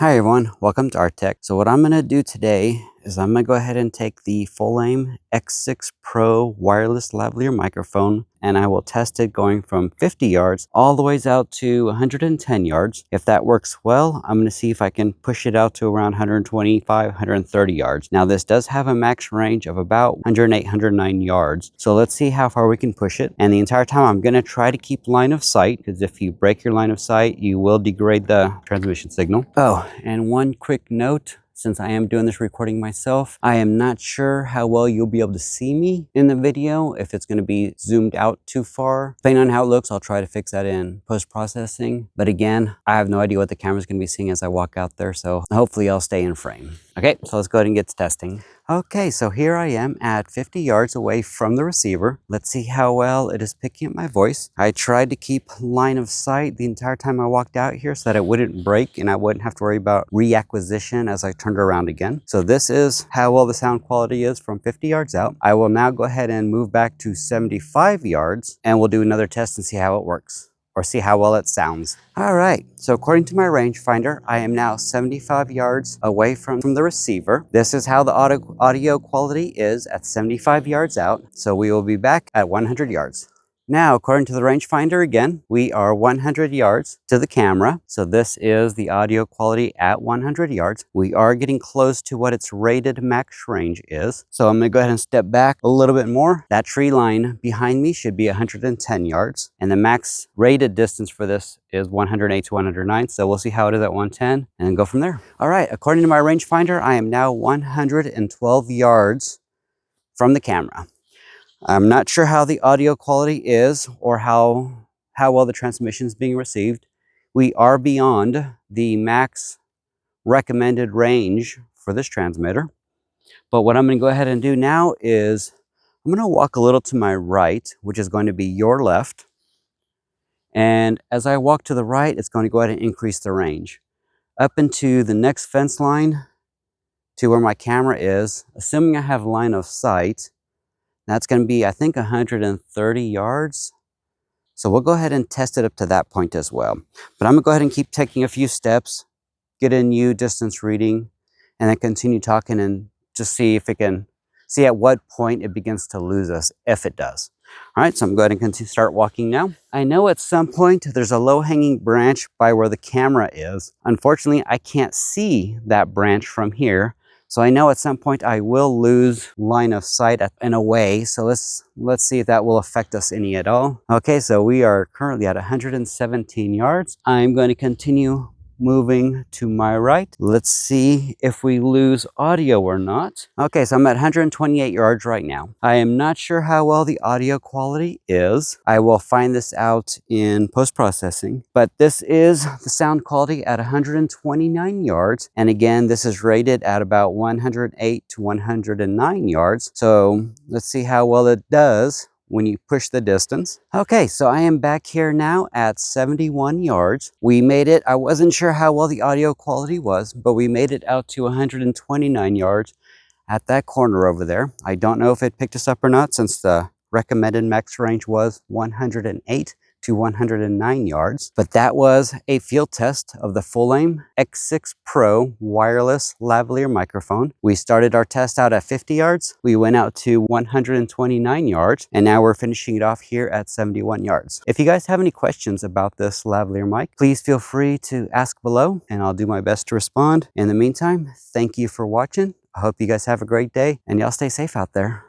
Hi everyone, welcome to Art Tech. So what I'm going to do today is I'm going to go ahead and take the FULAIM X6 Pro wireless lavalier microphone and I will test it going from 50 yards all the ways out to 110 yards. If that works well, I'm going to see if I can push it out to around 125, 130 yards. Now this does have a max range of about 108, 109 yards. So let's see how far we can push it. And the entire time I'm going to try to keep line of sight, because if you break your line of sight, you will degrade the transmission signal. Oh, and one quick note. Since I am doing this recording myself, I am not sure how well you'll be able to see me in the video, if it's going to be zoomed out too far. Depending on how it looks, I'll try to fix that in post-processing. But again, I have no idea what the camera's going to be seeing as I walk out there, so hopefully I'll stay in frame. Okay, so let's go ahead and get to testing. Okay, so here I am at 50 yards away from the receiver. Let's see how well it is picking up my voice. I tried to keep line of sight the entire time I walked out here so that it wouldn't break and I wouldn't have to worry about reacquisition as I turned around again. So this is how well the sound quality is from 50 yards out. I will now go ahead and move back to 75 yards and we'll do another test and see how it works, or see how well it sounds. All right, so according to my rangefinder, I am now 75 yards away from the receiver. This is how the audio quality is at 75 yards out. So we will be back at 100 yards. Now, according to the rangefinder again, we are 100 yards to the camera. So this is the audio quality at 100 yards. We are getting close to what its rated max range is. So I'm gonna go ahead and step back a little bit more. That tree line behind me should be 110 yards. And the max rated distance for this is 108 to 109. So we'll see how it is at 110 and go from there. All right, according to my rangefinder, I am now 112 yards from the camera. I'm not sure how the audio quality is or how well the transmission is being received. We are beyond the max recommended range for this transmitter. But what I'm going to go ahead and do now is I'm going to walk a little to my right, which is going to be your left. And as I walk to the right, it's going to go ahead and increase the range up into the next fence line to where my camera is, assuming I have line of sight. That's going to be, I think, 130 yards. So we'll go ahead and test it up to that point as well. But I'm going to go ahead and keep taking a few steps, get a new distance reading, and then continue talking and just see if it can, see at what point it begins to lose us, if it does. All right, so I'm going to start walking now. I know at some point there's a low-hanging branch by where the camera is. Unfortunately, I can't see that branch from here. So I know at some point I will lose line of sight in a way. So let's see if that will affect us any at all. Okay, so we are currently at 117 yards. I'm going to continue moving to my right. Let's see if we lose audio or not. Okay, so I'm at 128 yards right now. I am not sure how well the audio quality is. I will find this out in post-processing, but this is the sound quality at 129 yards. And again, this is rated at about 108 to 109 yards. So let's see how well it does when you push the distance. Okay, so I am back here now at 71 yards. We made it. I wasn't sure how well the audio quality was, but we made it out to 129 yards at that corner over there. I don't know if it picked us up or not, since the recommended max range was 108 to 109 yards. But that was a field test of the FULAIM X6 Pro wireless lavalier microphone. We started our test out at 50 yards. We went out to 129 yards, and now we're finishing it off here at 71 yards. If you guys have any questions about this lavalier mic, please feel free to ask below, and I'll do my best to respond. In the meantime, thank you for watching. I hope you guys have a great day, and y'all stay safe out there.